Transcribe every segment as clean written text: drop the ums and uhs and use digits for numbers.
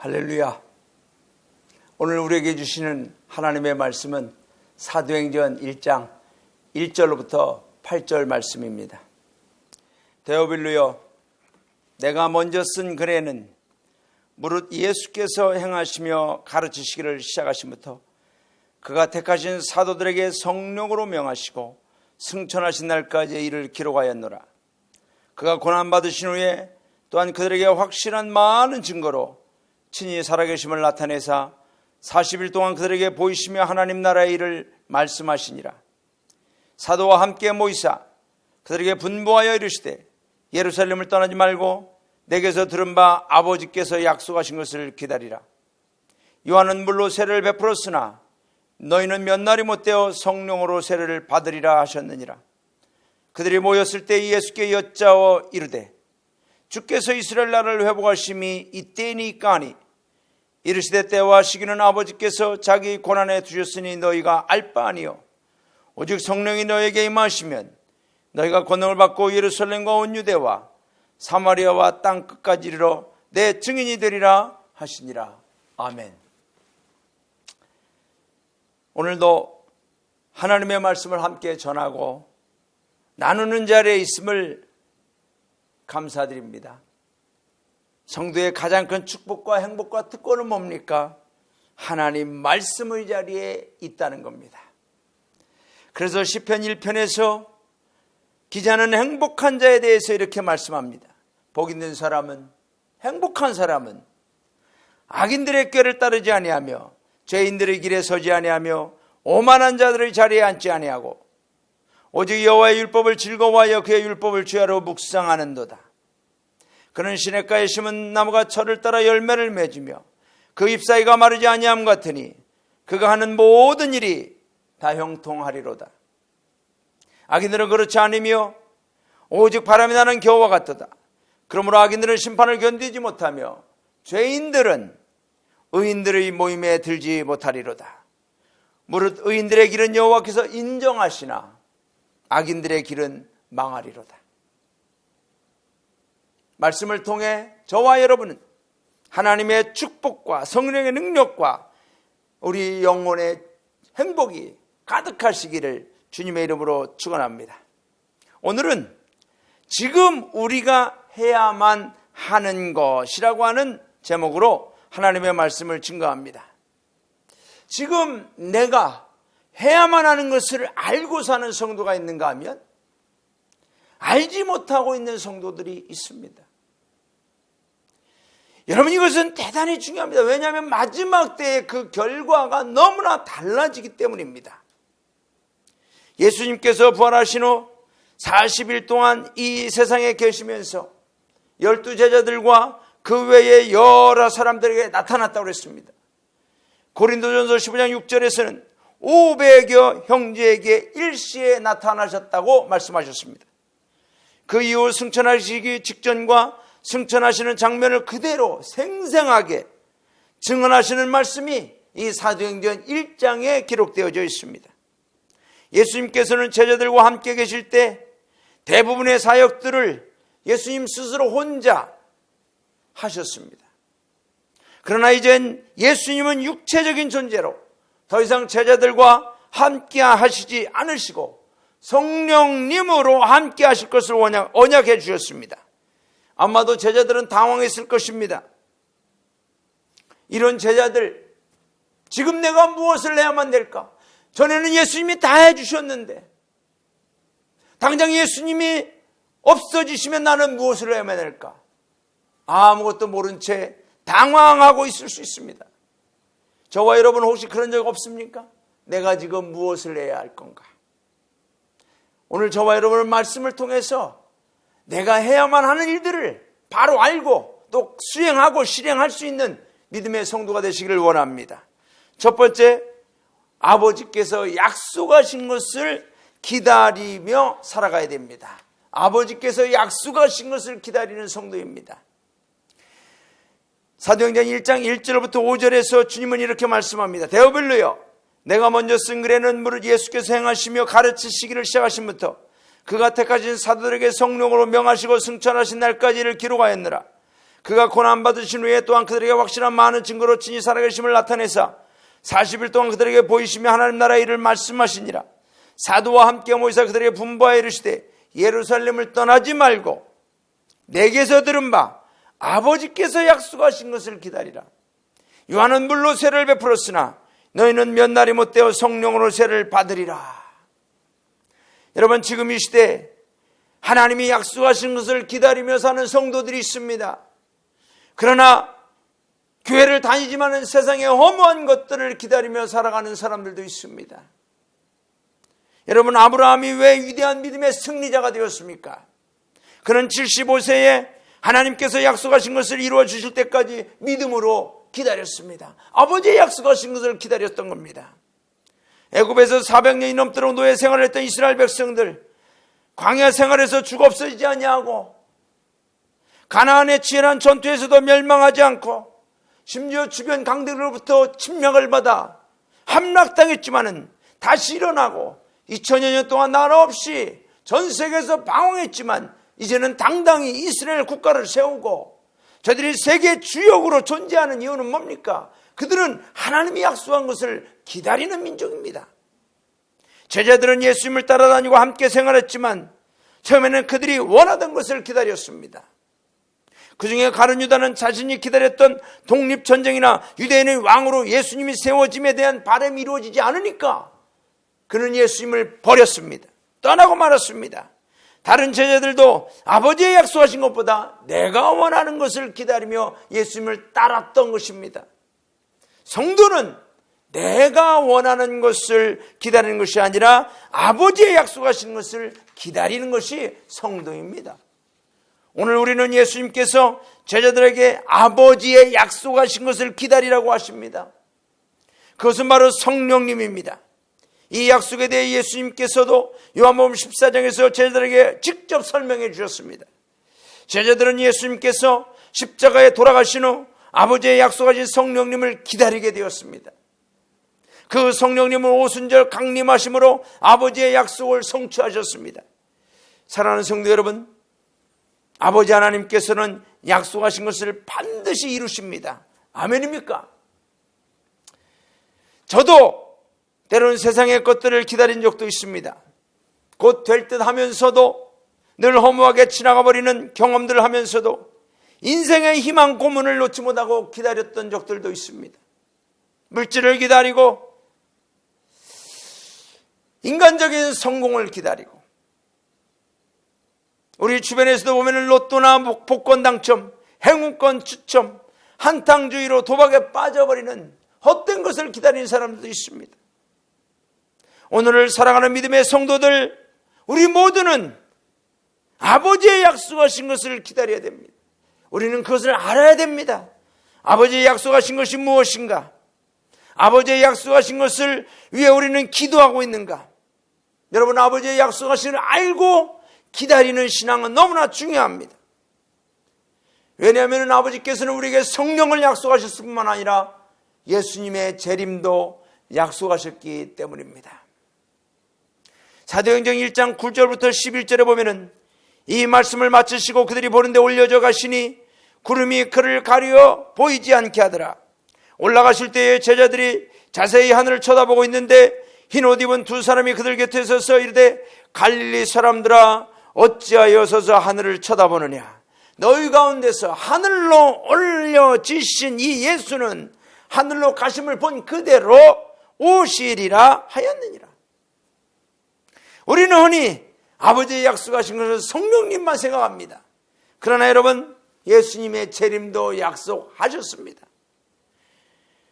할렐루야. 오늘 우리에게 주시는 하나님의 말씀은 사도행전 1장 1절로부터 8절 말씀입니다. 데오빌루여, 내가 먼저 쓴 글에는 무릇 예수께서 행하시며 가르치시기를 시작하심부터 그가 택하신 사도들에게 성령으로 명하시고 승천하신 날까지 이를 기록하였노라. 그가 고난받으신 후에 또한 그들에게 확실한 많은 증거로 친히 살아계심을 나타내사 40일 동안 그들에게 보이시며 하나님 나라의 일을 말씀하시니라. 사도와 함께 모이사 그들에게 분부하여 이르시되 예루살렘을 떠나지 말고 내게서 들은 바 아버지께서 약속하신 것을 기다리라. 요한은 물로 세례를 베풀었으나 너희는 몇 날이 못되어 성령으로 세례를 받으리라 하셨느니라. 그들이 모였을 때 예수께 여짜어 이르되 주께서 이스라엘 나라를 회복하심이 이때이니까 하니 이르시되 때와 시기는 아버지께서 자기 고난에 두셨으니 너희가 알 바 아니요 오직 성령이 너희에게 임하시면 너희가 권능을 받고 예루살렘과 온 유대와 사마리아와 땅 끝까지 이르러 내 증인이 되리라 하시니라. 아멘. 오늘도 하나님의 말씀을 함께 전하고 나누는 자리에 있음을 감사드립니다. 성도의 가장 큰 축복과 행복과 특권은 뭡니까? 하나님 말씀의 자리에 있다는 겁니다. 그래서 시편 1편에서 기자는 행복한 자에 대해서 이렇게 말씀합니다. 복 있는 사람은, 행복한 사람은 악인들의 꾀를 따르지 아니하며 죄인들의 길에 서지 아니하며 오만한 자들의 자리에 앉지 아니하고 오직 여호와의 율법을 즐거워하여 그의 율법을 주야로 묵상하는도다. 그는 시냇가에 심은 나무가 철을 따라 열매를 맺으며 그 잎사귀가 마르지 아니함 같으니 그가 하는 모든 일이 다 형통하리로다. 악인들은 그렇지 않으며 오직 바람이 나는 겨우와 같도다. 그러므로 악인들은 심판을 견디지 못하며 죄인들은 의인들의 모임에 들지 못하리로다. 무릇 의인들의 길은 여호와께서 인정하시나 악인들의 길은 망하리로다. 말씀을 통해 저와 여러분은 하나님의 축복과 성령의 능력과 우리 영혼의 행복이 가득하시기를 주님의 이름으로 축원합니다. 오늘은 지금 우리가 해야만 하는 것이라고 하는 제목으로 하나님의 말씀을 증거합니다. 지금 내가 해야만 하는 것을 알고 사는 성도가 있는가 하면 알지 못하고 있는 성도들이 있습니다. 여러분, 이것은 대단히 중요합니다. 왜냐하면 마지막 때의 그 결과가 너무나 달라지기 때문입니다. 예수님께서 부활하신 후 40일 동안 이 세상에 계시면서 12제자들과 그 외에 여러 사람들에게 나타났다고 했습니다. 고린도전서 15장 6절에서는 500여 형제에게 일시에 나타나셨다고 말씀하셨습니다. 그 이후 승천하시기 직전과 승천하시는 장면을 그대로 생생하게 증언하시는 말씀이 이 사도행전 1장에 기록되어져 있습니다. 예수님께서는 제자들과 함께 계실 때 대부분의 사역들을 예수님 스스로 혼자 하셨습니다. 그러나 이젠 예수님은 육체적인 존재로 더 이상 제자들과 함께 하시지 않으시고 성령님으로 함께 하실 것을 언약해 주셨습니다. 아마도 제자들은 당황했을 것입니다. 이런 제자들, 지금 내가 무엇을 해야만 될까? 전에는 예수님이 다 해주셨는데 당장 예수님이 없어지시면 나는 무엇을 해야만 할까? 아무것도 모른 채 당황하고 있을 수 있습니다. 저와 여러분 혹시 그런 적 없습니까? 내가 지금 무엇을 해야 할 건가? 오늘 저와 여러분의 말씀을 통해서 내가 해야만 하는 일들을 바로 알고 또 수행하고 실행할 수 있는 믿음의 성도가 되시기를 원합니다. 첫 번째, 아버지께서 약속하신 것을 기다리며 살아가야 됩니다. 아버지께서 약속하신 것을 기다리는 성도입니다. 사도행전 1장 1절부터 5절에서 주님은 이렇게 말씀합니다. 데오빌루여, 내가 먼저 쓴 글에는 무릇 예수께서 행하시며 가르치시기를 시작하심부터 그가 택하신 사도들에게 성령으로 명하시고 승천하신 날까지 이를 기록하였느라. 그가 고난받으신 후에 또한 그들에게 확실한 많은 증거로 친히 살아계심을 나타내사 40일 동안 그들에게 보이시며 하나님 나라의 일을 말씀하시니라. 사도와 함께 모이사 그들에게 분부하여 이르시되 예루살렘을 떠나지 말고 내게서 들은 바 아버지께서 약속하신 것을 기다리라. 요한은 물로 세를 베풀었으나 너희는 몇 날이 못되어 성령으로 세를 받으리라. 여러분, 지금 이 시대에 하나님이 약속하신 것을 기다리며 사는 성도들이 있습니다. 그러나 교회를 다니지만 세상의 허무한 것들을 기다리며 살아가는 사람들도 있습니다. 여러분, 아브라함이 왜 위대한 믿음의 승리자가 되었습니까? 그는 75세에 하나님께서 약속하신 것을 이루어 주실 때까지 믿음으로 기다렸습니다. 아버지의 약속하신 것을 기다렸던 겁니다. 애굽에서 400년이 넘도록 노예 생활을 했던 이스라엘 백성들, 광야 생활에서 죽어 없어지지 아니하고 가나안의 치열한 전투에서도 멸망하지 않고 심지어 주변 강대로부터 침략을 받아 함락당했지만은 다시 일어나고 2000여 년 동안 나라 없이 전 세계에서 방황했지만 이제는 당당히 이스라엘 국가를 세우고 저들이 세계 주역으로 존재하는 이유는 뭡니까? 그들은 하나님이 약속한 것을 기다리는 민족입니다. 제자들은 예수님을 따라다니고 함께 생활했지만 처음에는 그들이 원하던 것을 기다렸습니다. 그 중에 가룟 유다는 자신이 기다렸던 독립전쟁이나 유대인의 왕으로 예수님이 세워짐에 대한 바람이 이루어지지 않으니까 그는 예수님을 버렸습니다. 떠나고 말았습니다. 다른 제자들도 아버지의 약속하신 것보다 내가 원하는 것을 기다리며 예수님을 따랐던 것입니다. 성도는 내가 원하는 것을 기다리는 것이 아니라 아버지의 약속하신 것을 기다리는 것이 성도입니다. 오늘 우리는 예수님께서 제자들에게 아버지의 약속하신 것을 기다리라고 하십니다. 그것은 바로 성령님입니다. 이 약속에 대해 예수님께서도 요한복음 14장에서 제자들에게 직접 설명해 주셨습니다. 제자들은 예수님께서 십자가에 돌아가신 후 아버지의 약속하신 성령님을 기다리게 되었습니다. 그 성령님은 오순절 강림하심으로 아버지의 약속을 성취하셨습니다. 사랑하는 성도 여러분, 아버지 하나님께서는 약속하신 것을 반드시 이루십니다. 아멘입니까? 저도 때로는 세상의 것들을 기다린 적도 있습니다. 곧 될 듯 하면서도 늘 허무하게 지나가 버리는 경험들을 하면서도 인생의 희망 고문을 놓지 못하고 기다렸던 적들도 있습니다. 물질을 기다리고 인간적인 성공을 기다리고 우리 주변에서도 보면 로또나 복권 당첨, 행운권 추첨, 한탕주의로 도박에 빠져버리는 헛된 것을 기다리는 사람들도 있습니다. 오늘을 사랑하는 믿음의 성도들, 우리 모두는 아버지의 약속하신 것을 기다려야 됩니다. 우리는 그것을 알아야 됩니다. 아버지의 약속하신 것이 무엇인가? 아버지의 약속하신 것을 위해 우리는 기도하고 있는가? 여러분, 아버지의 약속하신 것을 알고 기다리는 신앙은 너무나 중요합니다. 왜냐하면 아버지께서는 우리에게 성령을 약속하셨을 뿐만 아니라 예수님의 재림도 약속하셨기 때문입니다. 사도행전 1장 9절부터 11절에 보면은 이 말씀을 마치시고 그들이 보는데 올려져 가시니 구름이 그를 가려 보이지 않게 하더라. 올라가실 때에 제자들이 자세히 하늘을 쳐다보고 있는데 흰 옷 입은 두 사람이 그들 곁에 서서 이르되 갈릴리 사람들아 어찌하여 서서 하늘을 쳐다보느냐. 너희 가운데서 하늘로 올려지신 이 예수는 하늘로 가심을 본 그대로 오시리라 하였느니라. 우리는 흔히 아버지의 약속하신 것을 성령님만 생각합니다. 그러나 여러분, 예수님의 재림도 약속하셨습니다.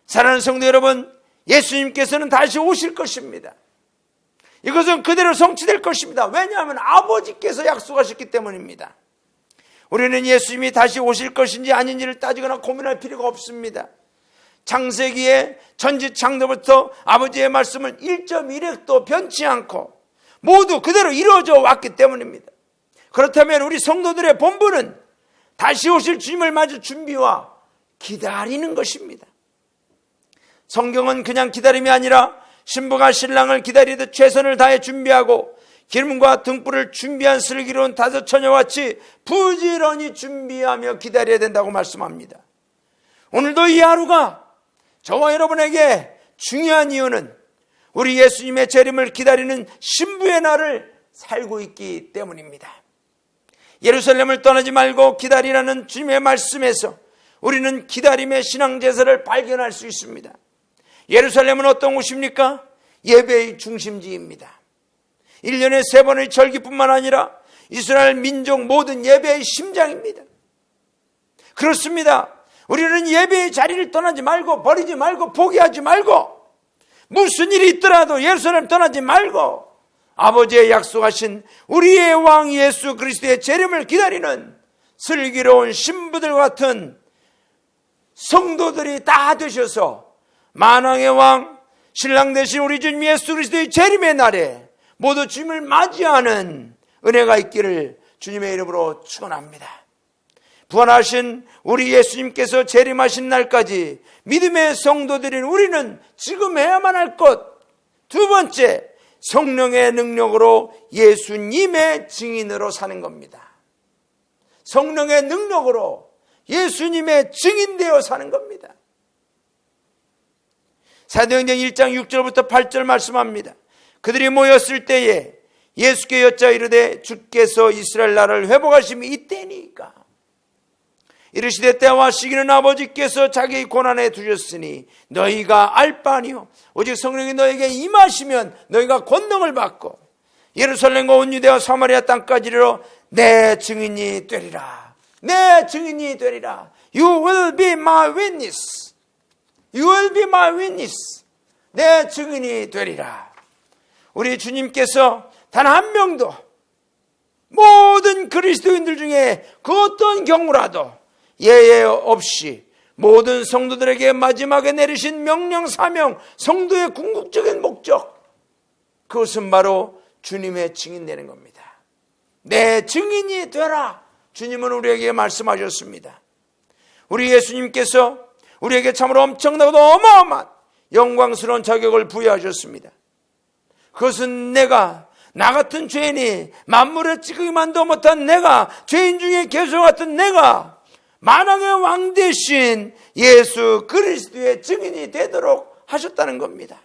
사랑하는 성도 여러분, 예수님께서는 다시 오실 것입니다. 이것은 그대로 성취될 것입니다. 왜냐하면 아버지께서 약속하셨기 때문입니다. 우리는 예수님이 다시 오실 것인지 아닌지를 따지거나 고민할 필요가 없습니다. 창세기에 천지창조부터 아버지의 말씀은 1.1획도 변치 않고 모두 그대로 이루어져 왔기 때문입니다. 그렇다면 우리 성도들의 본분은 다시 오실 주님을 맞을 준비와 기다리는 것입니다. 성경은 그냥 기다림이 아니라 신부가 신랑을 기다리듯 최선을 다해 준비하고 기름과 등불을 준비한 슬기로운 다섯 처녀같이 부지런히 준비하며 기다려야 된다고 말씀합니다. 오늘도 이 하루가 저와 여러분에게 중요한 이유는 우리 예수님의 재림을 기다리는 신부의 날을 살고 있기 때문입니다. 예루살렘을 떠나지 말고 기다리라는 주님의 말씀에서 우리는 기다림의 신앙제사를 발견할 수 있습니다. 예루살렘은 어떤 곳입니까? 예배의 중심지입니다. 1년에 3번의 절기뿐만 아니라 이스라엘 민족 모든 예배의 심장입니다. 그렇습니다. 우리는 예배의 자리를 떠나지 말고, 버리지 말고, 포기하지 말고, 무슨 일이 있더라도 예루살렘 떠나지 말고 아버지의 약속하신 우리의 왕 예수 그리스도의 재림을 기다리는 슬기로운 신부들 같은 성도들이 다 되셔서 만왕의 왕 신랑 되신 우리 주님 예수 그리스도의 재림의 날에 모두 주님을 맞이하는 은혜가 있기를 주님의 이름으로 축원합니다. 부활하신 우리 예수님께서 재림하신 날까지 믿음의 성도들인 우리는 지금 해야만 할 것, 두 번째, 성령의 능력으로 예수님의 증인으로 사는 겁니다. 성령의 능력으로 예수님의 증인되어 사는 겁니다. 사도행전 1장 6절부터 8절 말씀합니다. 그들이 모였을 때에 예수께 여짜 이르되 주께서 이스라엘 나라를 회복하심이 이때니까 이르시되 때와 시기는 아버지께서 자기의 고난에 두셨으니 너희가 알 바 아니요 오직 성령이 너에게 임하시면 너희가 권능을 받고 예루살렘과 온 유대와 사마리아 땅까지 이르러 내 증인이 되리라. 내 증인이 되리라. You will be my witness. You will be my witness. 내 증인이 되리라. 우리 주님께서 단 한 명도 모든 그리스도인들 중에 그 어떤 경우라도 예외 없이 모든 성도들에게 마지막에 내리신 명령 사명, 성도의 궁극적인 목적, 그것은 바로 주님의 증인되는 겁니다. 내 증인이 되라. 주님은 우리에게 말씀하셨습니다. 우리 예수님께서 우리에게 참으로 엄청나고도 어마어마한 영광스러운 자격을 부여하셨습니다. 그것은 내가 나 같은 죄인이 만물에 찌끄기만도 못한 내가, 죄인 중에 개수 같은 내가 만왕의 왕 대신 예수 그리스도의 증인이 되도록 하셨다는 겁니다.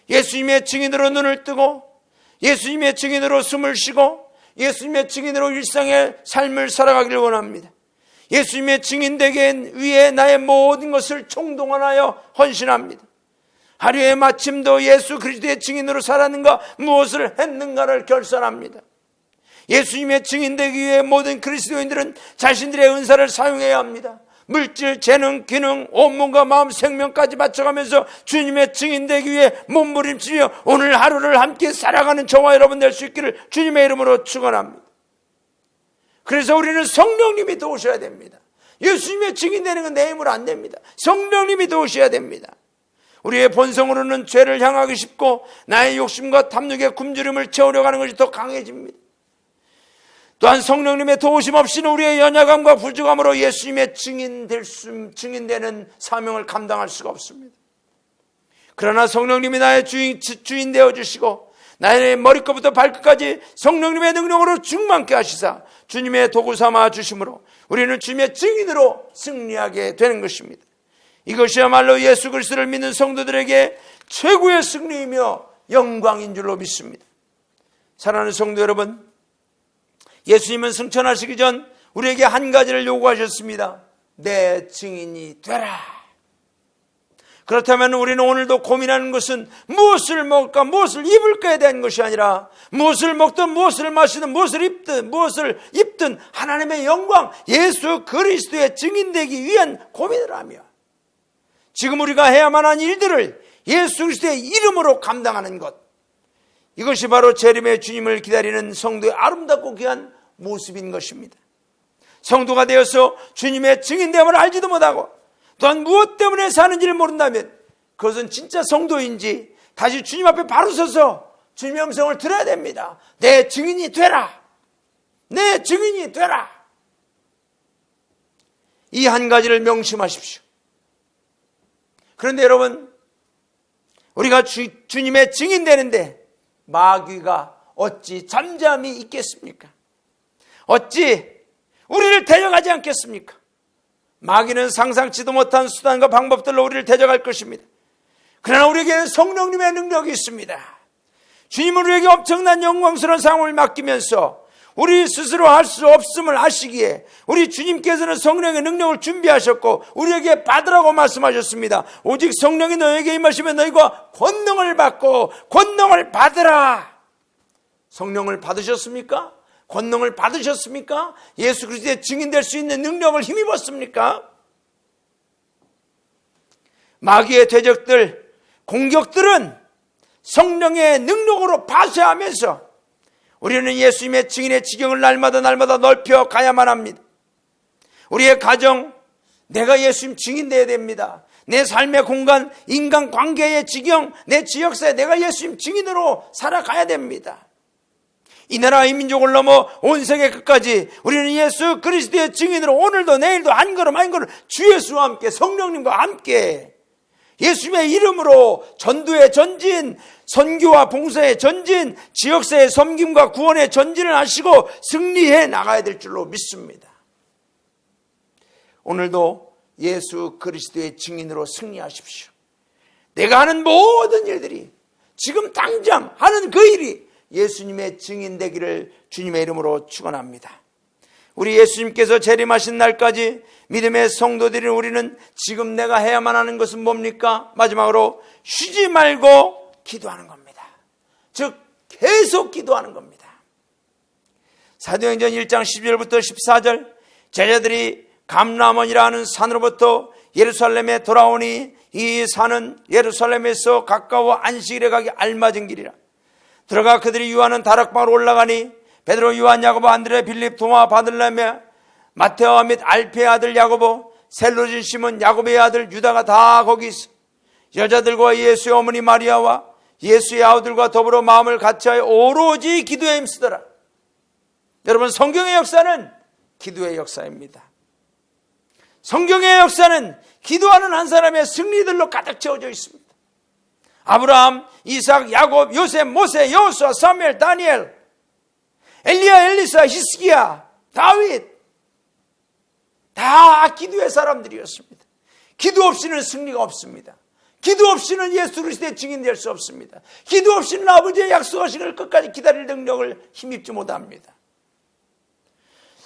예수님의 증인으로 눈을 뜨고 예수님의 증인으로 숨을 쉬고 예수님의 증인으로 일상의 삶을 살아가기를 원합니다. 예수님의 증인 되기 위해 나의 모든 것을 총동원하여 헌신합니다. 하루에 마침도 예수 그리스도의 증인으로 살았는가, 무엇을 했는가를 결산합니다. 예수님의 증인 되기 위해 모든 그리스도인들은 자신들의 은사를 사용해야 합니다. 물질, 재능, 기능, 온몸과 마음, 생명까지 바쳐가면서 주님의 증인 되기 위해 몸부림치며 오늘 하루를 함께 살아가는 저와 여러분 될 수 있기를 주님의 이름으로 축원합니다. 그래서 우리는 성령님이 도우셔야 됩니다. 예수님의 증인 되는 건 내 힘으로 안 됩니다. 성령님이 도우셔야 됩니다. 우리의 본성으로는 죄를 향하기 쉽고 나의 욕심과 탐욕의 굶주림을 채우려고 하는 것이 더 강해집니다. 또한 성령님의 도우심 없이는 우리의 연약함과 부족함으로 예수님의 증인되는 사명을 감당할 수가 없습니다. 그러나 성령님이 나의 주인 되어주시고 나의 머리끝부터 발끝까지 성령님의 능력으로 충만케 하시사 주님의 도구 삼아 주심으로 우리는 주님의 증인으로 승리하게 되는 것입니다. 이것이야말로 예수 그리스도를 믿는 성도들에게 최고의 승리이며 영광인 줄로 믿습니다. 사랑하는 성도 여러분, 예수님은 승천하시기 전 우리에게 한 가지를 요구하셨습니다. 내 증인이 되라. 그렇다면 우리는 오늘도 고민하는 것은 무엇을 먹을까, 무엇을 입을까에 대한 것이 아니라 무엇을 먹든 무엇을 마시든 무엇을 입든 하나님의 영광, 예수 그리스도의 증인되기 위한 고민을 하며 지금 우리가 해야만 한 일들을 예수 그리스도의 이름으로 감당하는 것, 이것이 바로 재림의 주님을 기다리는 성도의 아름답고 귀한 모습인 것입니다. 성도가 되어서 주님의 증인됨을 알지도 못하고 또한 무엇 때문에 사는지를 모른다면 그것은 진짜 성도인지 다시 주님 앞에 바로 서서 주님의 음성을 들어야 됩니다. 내 증인이 되라. 내 증인이 되라. 이 한 가지를 명심하십시오. 그런데 여러분, 우리가 주님의 증인 되는데 마귀가 어찌 잠잠히 있겠습니까? 어찌 우리를 데려가지 않겠습니까? 마귀는 상상치도 못한 수단과 방법들로 우리를 데려갈 것입니다. 그러나 우리에게는 성령님의 능력이 있습니다. 주님은 우리에게 엄청난 영광스러운 상황을 맡기면서 우리 스스로 할 수 없음을 아시기에 우리 주님께서는 성령의 능력을 준비하셨고 우리에게 받으라고 말씀하셨습니다. 오직 성령이 너에게 임하시면 너희가 권능을 받고 권능을 받으라. 성령을 받으셨습니까? 권능을 받으셨습니까? 예수 그리스도의 증인될 수 있는 능력을 힘입었습니까? 마귀의 대적들, 공격들은 성령의 능력으로 파쇄하면서 우리는 예수님의 증인의 지경을 날마다 넓혀 가야만 합니다. 우리의 가정, 내가 예수님 증인되어야 됩니다. 내 삶의 공간, 인간관계의 지경, 내 지역사회 내가 예수님 증인으로 살아가야 됩니다. 이 나라 이 민족을 넘어 온 세계 끝까지 우리는 예수 그리스도의 증인으로 오늘도 내일도 한 걸음 한 걸음 주 예수와 함께 성령님과 함께 예수님의 이름으로 전도의 전진, 선교와 봉사의 전진, 지역사회 섬김과 구원의 전진을 하시고 승리해 나가야 될 줄로 믿습니다. 오늘도 예수 그리스도의 증인으로 승리하십시오. 내가 하는 모든 일들이 지금 당장 하는 그 일이 예수님의 증인 되기를 주님의 이름으로 축원합니다. 우리 예수님께서 재림하신 날까지 믿음의 성도들인 우리는 지금 내가 해야만 하는 것은 뭡니까? 마지막으로 쉬지 말고 기도하는 겁니다. 즉 계속 기도하는 겁니다. 사도행전 1장 12절부터 14절 제자들이 감람원이라 하는 산으로부터 예루살렘에 돌아오니 이 산은 예루살렘에서 가까워 안식일에 가기 알맞은 길이라. 들어가 그들이 유하는 다락방으로 올라가니 베드로, 요한, 야고보, 안드레, 빌립, 도마, 바들레메, 마테오 및 알페의 아들 야고보, 셀로진 시몬, 야고보의 아들 유다가 다 거기 있어. 여자들과 예수의 어머니 마리아와 예수의 아우들과 더불어 마음을 같이하여 오로지 기도에 힘쓰더라. 여러분, 성경의 역사는 기도의 역사입니다. 성경의 역사는 기도하는 한 사람의 승리들로 가득 채워져 있습니다. 아브라함, 이삭, 야곱, 요셉, 모세, 여호수아, 사무엘, 다니엘, 엘리야, 엘리사, 히스기야, 다윗 다 기도의 사람들이었습니다. 기도 없이는 승리가 없습니다. 기도 없이는 예수 그리스도의 증인될 수 없습니다. 기도 없이는 아버지의 약속하신 걸 끝까지 기다릴 능력을 힘입지 못합니다.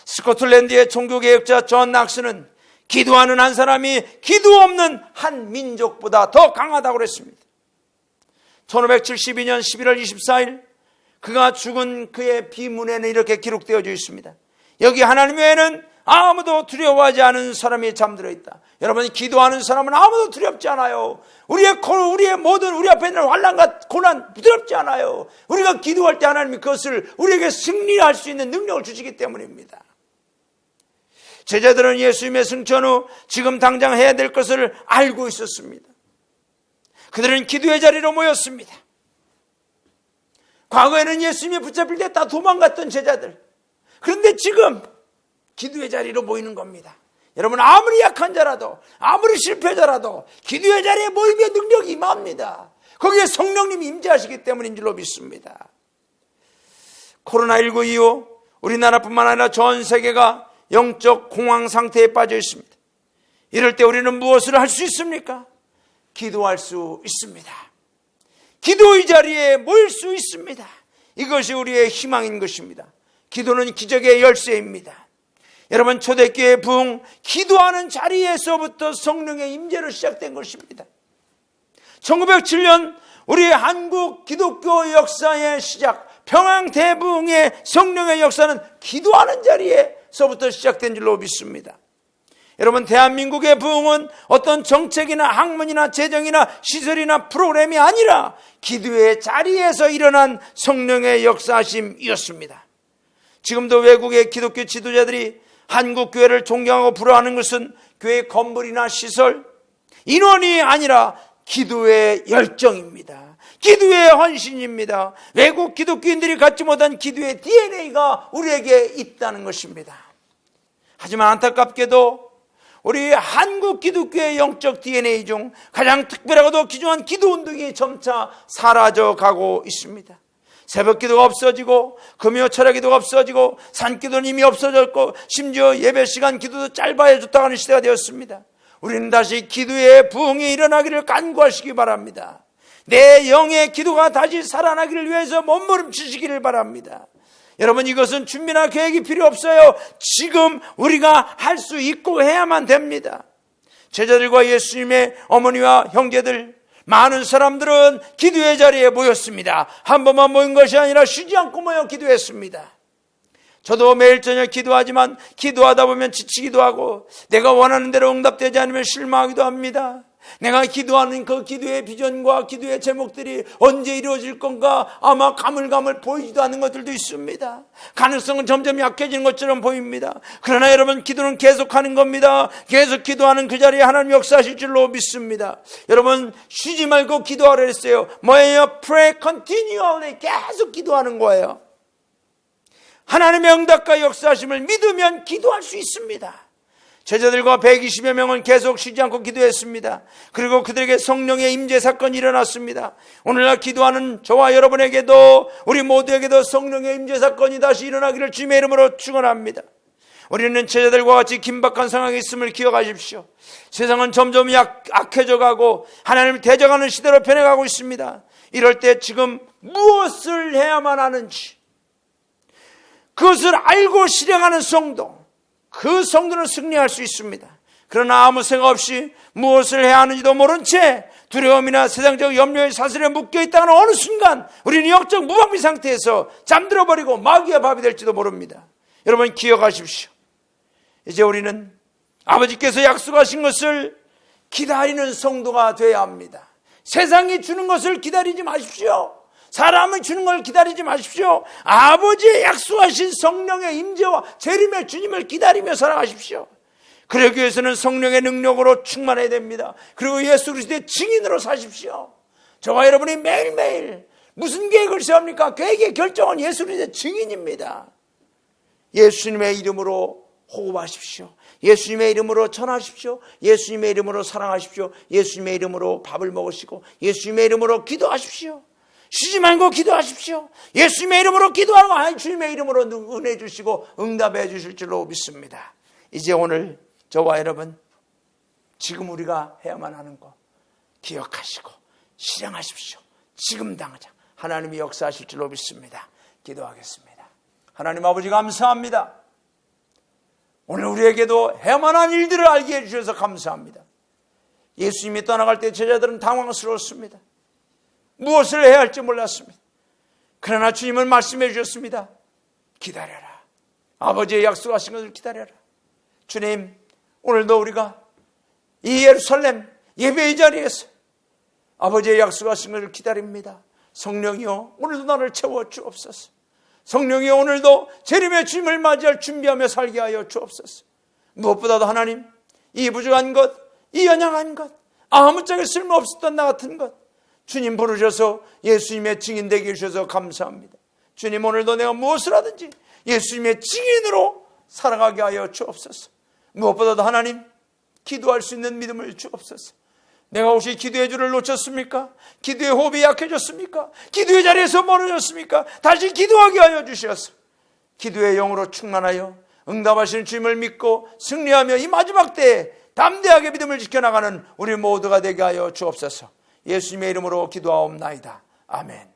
스코틀랜드의 종교개혁자 존 낙스는 기도하는 한 사람이 기도 없는 한 민족보다 더 강하다고 그랬습니다. 1572년 11월 24일 그가 죽은 그의 비문에는 이렇게 기록되어져 있습니다. 여기 하나님 외에는 아무도 두려워하지 않은 사람이 잠들어 있다. 여러분, 기도하는 사람은 아무도 두렵지 않아요. 우리의 모든 우리 앞에 있는 환난과 고난 두렵지 않아요. 우리가 기도할 때 하나님이 그것을 우리에게 승리할 수 있는 능력을 주시기 때문입니다. 제자들은 예수님의 승천 후 지금 당장 해야 될 것을 알고 있었습니다. 그들은 기도의 자리로 모였습니다. 과거에는 예수님이 붙잡힐 때 다 도망갔던 제자들, 그런데 지금 기도의 자리로 모이는 겁니다. 여러분, 아무리 약한 자라도 아무리 실패자라도 기도의 자리에 모이면 능력이 임합니다. 거기에 성령님이 임재하시기 때문인 줄로 믿습니다. 코로나19 이후 우리나라뿐만 아니라 전 세계가 영적 공황 상태에 빠져 있습니다. 이럴 때 우리는 무엇을 할 수 있습니까? 기도할 수 있습니다. 기도의 자리에 모일 수 있습니다. 이것이 우리의 희망인 것입니다. 기도는 기적의 열쇠입니다. 여러분, 초대교회 부흥, 기도하는 자리에서부터 성령의 임재로 시작된 것입니다. 1907년 우리 한국 기독교 역사의 시작, 평양대부흥의 성령의 역사는 기도하는 자리에서부터 시작된 줄로 믿습니다. 여러분, 대한민국의 부흥은 어떤 정책이나 학문이나 재정이나 시설이나 프로그램이 아니라 기도의 자리에서 일어난 성령의 역사심이었습니다. 지금도 외국의 기독교 지도자들이 한국 교회를 존경하고 부러워하는 것은 교회 건물이나 시설, 인원이 아니라 기도의 열정입니다. 기도의 헌신입니다. 외국 기독교인들이 갖지 못한 기도의 DNA가 우리에게 있다는 것입니다. 하지만 안타깝게도 우리 한국 기독교의 영적 DNA 중 가장 특별하고도 귀중한 기도운동이 점차 사라져가고 있습니다. 새벽 기도가 없어지고 금요 철야 기도가 없어지고 산기도는 이미 없어졌고 심지어 예배 시간 기도도 짧아졌다고 하는 시대가 되었습니다. 우리는 다시 기도의 부흥이 일어나기를 간구하시기 바랍니다. 내 영의 기도가 다시 살아나기를 위해서 몸부림치시기를 바랍니다. 여러분, 이것은 준비나 계획이 필요 없어요. 지금 우리가 할 수 있고 해야만 됩니다. 제자들과 예수님의 어머니와 형제들, 많은 사람들은 기도의 자리에 모였습니다. 한 번만 모인 것이 아니라 쉬지 않고 모여 기도했습니다. 저도 매일 저녁 기도하지만 기도하다 보면 지치기도 하고 내가 원하는 대로 응답되지 않으면 실망하기도 합니다. 내가 기도하는 그 기도의 비전과 기도의 제목들이 언제 이루어질 건가 아마 가물가물 보이지도 않는 것들도 있습니다. 가능성은 점점 약해지는 것처럼 보입니다. 그러나 여러분, 기도는 계속하는 겁니다. 계속 기도하는 그 자리에 하나님 역사하실 줄로 믿습니다. 여러분, 쉬지 말고 기도하라 했어요. 뭐예요? Pray continually. 계속 기도하는 거예요. 하나님의 응답과 역사하심을 믿으면 기도할 수 있습니다. 제자들과 120여 명은 계속 쉬지 않고 기도했습니다. 그리고 그들에게 성령의 임재 사건이 일어났습니다. 오늘날 기도하는 저와 여러분에게도, 우리 모두에게도 성령의 임재 사건이 다시 일어나기를 주님의 이름으로 축원합니다. 우리는 제자들과 같이 긴박한 상황에 있음을 기억하십시오. 세상은 점점 악해져 가고 하나님을 대적하는 시대로 변해가고 있습니다. 이럴 때 지금 무엇을 해야만 하는지 그것을 알고 실행하는 성도, 그 성도는 승리할 수 있습니다. 그러나 아무 생각 없이 무엇을 해야 하는지도 모른 채 두려움이나 세상적 염려의 사슬에 묶여있다는 어느 순간 우리는 영적 무방비 상태에서 잠들어버리고 마귀의 밥이 될지도 모릅니다. 여러분, 기억하십시오. 이제 우리는 아버지께서 약속하신 것을 기다리는 성도가 되어야 합니다. 세상이 주는 것을 기다리지 마십시오. 사람이 주는 걸 기다리지 마십시오. 아버지의 약속하신 성령의 임재와 재림의 주님을 기다리며 살아가십시오. 그러기 위해서는 성령의 능력으로 충만해야 됩니다. 그리고 예수 그리스도의 증인으로 사십시오. 저와 여러분이 매일매일 무슨 계획을 세웁니까? 계획의 결정은 예수 그리스도의 증인입니다. 예수님의 이름으로 호흡하십시오. 예수님의 이름으로 전하십시오. 예수님의 이름으로 사랑하십시오. 예수님의 이름으로 밥을 먹으시고 예수님의 이름으로 기도하십시오. 쉬지 말고 기도하십시오. 예수님의 이름으로 기도하고 주님의 이름으로 은혜 주시고 응답해 주실 줄로 믿습니다. 이제 오늘 저와 여러분, 지금 우리가 해야만 하는 거 기억하시고 실행하십시오. 지금 당장 하나님이 역사하실 줄로 믿습니다. 기도하겠습니다. 하나님 아버지, 감사합니다. 오늘 우리에게도 해야만 한 일들을 알게 해주셔서 감사합니다. 예수님이 떠나갈 때 제자들은 당황스러웠습니다. 무엇을 해야 할지 몰랐습니다. 그러나 주님은 말씀해 주셨습니다. 기다려라. 아버지의 약속하신 것을 기다려라. 주님, 오늘도 우리가 이 예루살렘 예배의 자리에서 아버지의 약속하신 것을 기다립니다. 성령이여, 오늘도 나를 채워 주옵소서. 성령이여, 오늘도 재림의 주님을 맞이할 준비하며 살게 하여 주옵소서. 무엇보다도 하나님, 이 부족한 것, 이 연약한 것, 아무짝에 쓸모없었던 나 같은 것, 주님 부르셔서 예수님의 증인 되게 해주셔서 감사합니다. 주님, 오늘도 내가 무엇을 하든지 예수님의 증인으로 살아가게 하여 주옵소서. 무엇보다도 하나님, 기도할 수 있는 믿음을 주옵소서. 내가 혹시 기도의 줄을 놓쳤습니까? 기도의 호흡이 약해졌습니까? 기도의 자리에서 멀어졌습니까? 다시 기도하게 하여 주셔서 기도의 영으로 충만하여 응답하시는 주님을 믿고 승리하며 이 마지막 때에 담대하게 믿음을 지켜나가는 우리 모두가 되게 하여 주옵소서. 예수님의 이름으로 기도하옵나이다. 아멘.